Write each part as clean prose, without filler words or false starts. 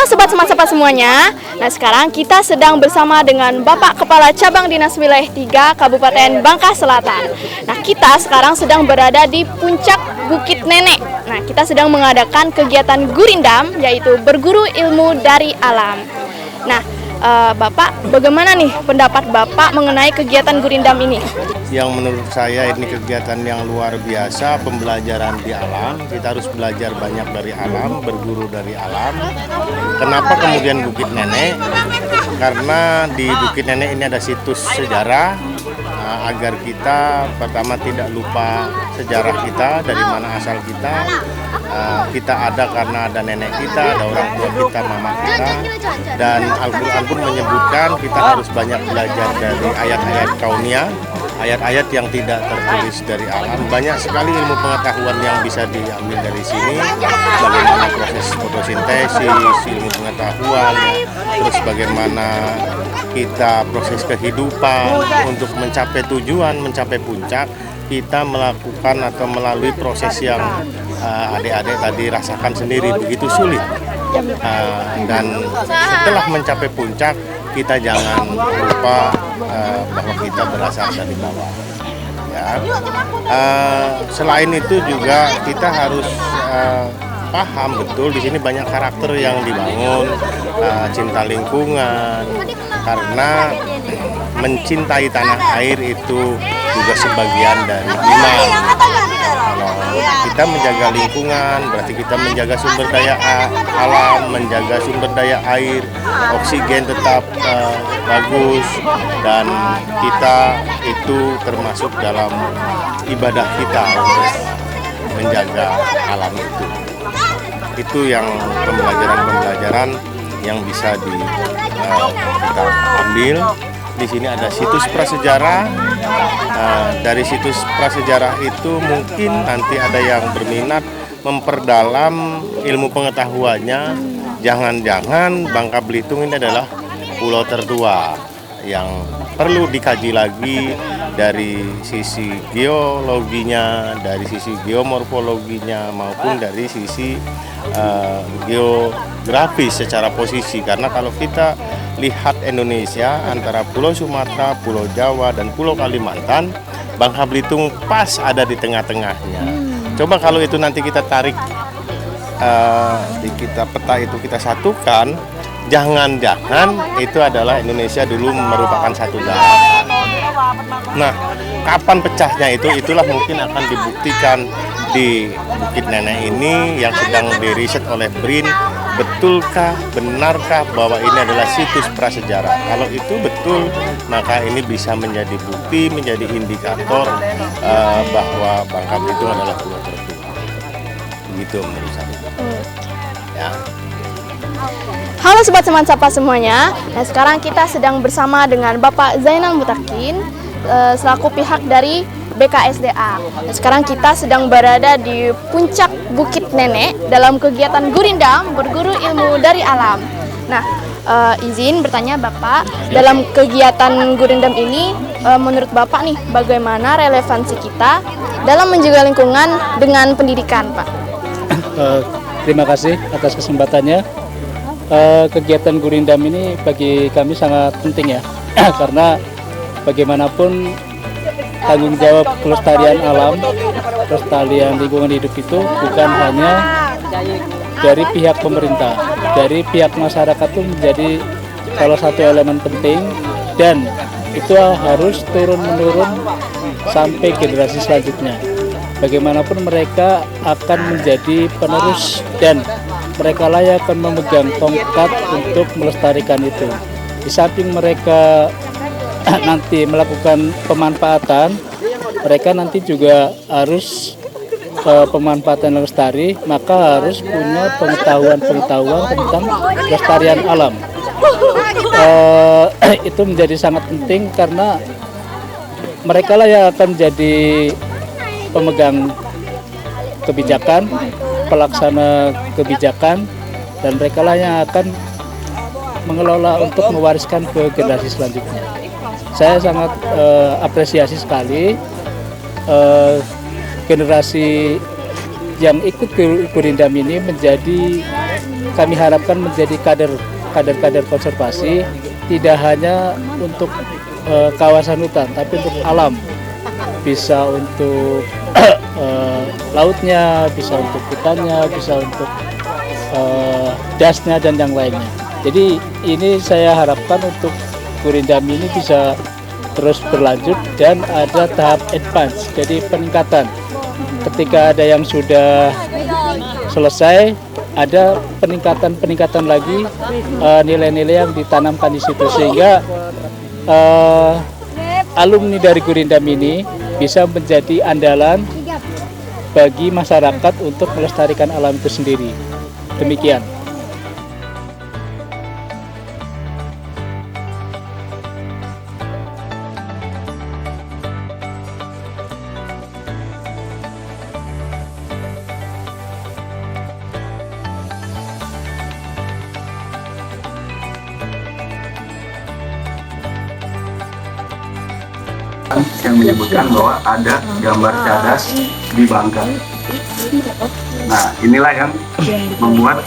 Sobat Semat Sapa semuanya. Nah, sekarang kita sedang bersama dengan Bapak Kepala Cabang Dinas Wilayah 3 Kabupaten Bangka Selatan. Nah, kita sekarang sedang berada di puncak Bukit Nenek. Nah, kita sedang mengadakan kegiatan gurindam, yaitu berguru ilmu dari alam. Nah, Bapak, bagaimana nih pendapat Bapak mengenai kegiatan gurindam ini? Yang menurut saya ini kegiatan yang luar biasa, pembelajaran di alam. Kita harus belajar banyak dari alam, berguru dari alam. Kenapa kemudian Bukit Nenek? Karena di Bukit Nenek ini ada situs sejarah, agar kita pertama tidak lupa sejarah kita, dari mana asal kita. Kita ada karena ada nenek kita, ada orang tua kita, mama kita. Dan Al-Quran pun menyebutkan kita harus banyak belajar dari ayat-ayat kauniyah, ayat-ayat yang tidak tertulis dari alam. Banyak sekali ilmu pengetahuan yang bisa diambil dari sini, bagaimana proses fotosintesis, ilmu pengetahuan, terus bagaimana kita proses kehidupan untuk mencapai tujuan, mencapai puncak. Kita melakukan atau melalui proses yang adik-adik tadi rasakan sendiri, begitu sulit. Dan setelah mencapai puncak, kita jangan lupa bahwa kita berasal dari bawah. Ya. Selain itu juga kita harus paham betul di sini banyak karakter yang dibangun, cinta lingkungan, karena mencintai tanah air itu juga sebagian dari iman. Kalau kita menjaga lingkungan, berarti kita menjaga sumber daya alam, menjaga sumber daya air, oksigen tetap bagus, dan kita itu termasuk dalam ibadah kita untuk menjaga alam itu. Itu yang pembelajaran-pembelajaran yang bisa kita ambil. Di sini ada situs prasejarah. Dari situs prasejarah itu mungkin nanti ada yang berminat memperdalam ilmu pengetahuannya. Jangan-jangan Bangka Belitung ini adalah pulau tertua yang perlu dikaji lagi dari sisi geologinya, dari sisi geomorfologinya, maupun dari sisi geografis secara posisi. Karena kalau kita lihat Indonesia antara Pulau Sumatera, Pulau Jawa, dan Pulau Kalimantan, Bangka Belitung pas ada di tengah-tengahnya. Coba kalau itu nanti kita tarik di kita peta itu kita satukan, jangan-jangan itu adalah Indonesia dulu merupakan satu daratan. Nah, kapan pecahnya itu? Itulah mungkin akan dibuktikan di Bukit Nenek ini yang sedang diriset oleh BRIN. Betulkah, benarkah bahwa ini adalah situs prasejarah? Kalau itu betul, maka ini bisa menjadi bukti, menjadi indikator bahwa Bangka Belitung adalah pulau tertua. Begitu menurut saya. Ya. Halo Sobat Semat Sapa semuanya. Nah, sekarang kita sedang bersama dengan Bapak Zainal Mutakin selaku pihak dari BKSDA. Nah, sekarang kita sedang berada di puncak Bukit Nenek dalam kegiatan gurindam, berguru ilmu dari alam. Nah, izin bertanya Bapak, dalam kegiatan gurindam ini menurut Bapak nih, bagaimana relevansi kita dalam menjaga lingkungan dengan pendidikan, Pak? Terima kasih atas kesempatannya. Kegiatan gurindam ini bagi kami sangat penting ya, karena bagaimanapun tanggung jawab kelestarian alam, kelestarian lingkungan hidup itu bukan hanya dari pihak pemerintah, dari pihak masyarakat itu menjadi salah satu elemen penting, dan itu harus turun-menurun sampai generasi selanjutnya. Bagaimanapun mereka akan menjadi penerus dan mereka lah yang akan memegang tongkat untuk melestarikan itu. Di samping mereka nanti melakukan pemanfaatan, mereka nanti juga harus pemanfaatan lestari, maka harus punya pengetahuan tentang kelestarian alam. Itu menjadi sangat penting karena mereka lah yang akan menjadi pemegang kebijakan, pelaksana kebijakan, dan mereka lah yang akan mengelola untuk mewariskan ke generasi selanjutnya. Saya sangat apresiasi sekali generasi yang ikut gurindam ini menjadi kami harapkan menjadi kader konservasi, tidak hanya untuk kawasan hutan, tapi untuk alam. Bisa untuk lautnya, bisa untuk hutannya, bisa untuk dasnya dan yang lainnya. Jadi ini saya harapkan untuk Gurindam ini bisa terus berlanjut dan ada tahap advance, jadi peningkatan. Ketika ada yang sudah selesai, ada peningkatan lagi nilai-nilai yang ditanamkan di situ, sehingga alumni dari Gurindam ini bisa menjadi andalan bagi masyarakat untuk melestarikan alam itu sendiri. Demikian. Yang menyebutkan bahwa ada gambar cadas di Bangka. Nah, inilah yang membuat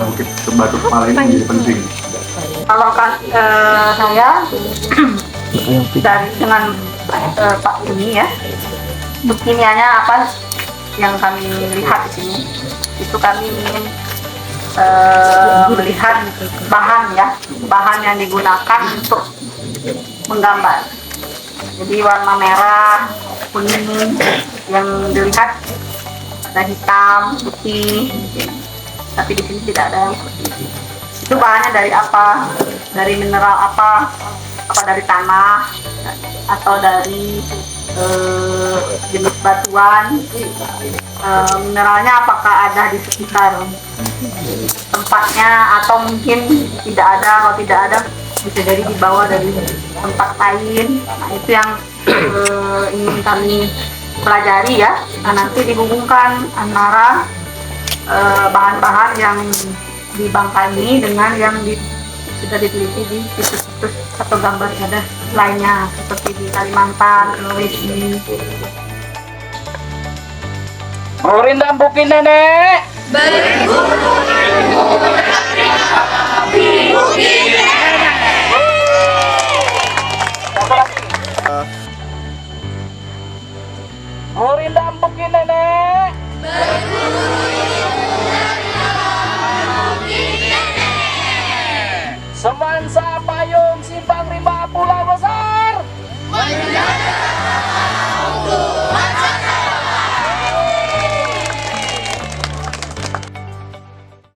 Bukit Batu Kepala ini menjadi penting. Kalau saya dari dengan Pak Uni ya, kimianya apa yang kami lihat di sini, itu kami ingin melihat bahan yang digunakan untuk menggambar. Jadi warna merah, kuning, yang dilihat ada hitam, putih, tapi di sini tidak ada yang seperti itu. Itu bahannya dari apa? Dari mineral apa? Apa dari tanah atau dari jenis batuan? Mineralnya apakah ada di sekitar tempatnya atau mungkin tidak ada? Kalau tidak ada, bisa jadi dibawa dari tempat lain. Nah, itu yang ingin kami pelajari ya. Nah, nanti dihubungkan antara bahan-bahan yang di Bangka ini dengan yang sudah diteliti di situs-situs atau gambar cadas lainnya seperti di Kalimantan, Sulawesi. Gurindam Bukit Nenek. Gurindam Bukit Nenek. Semansa payung si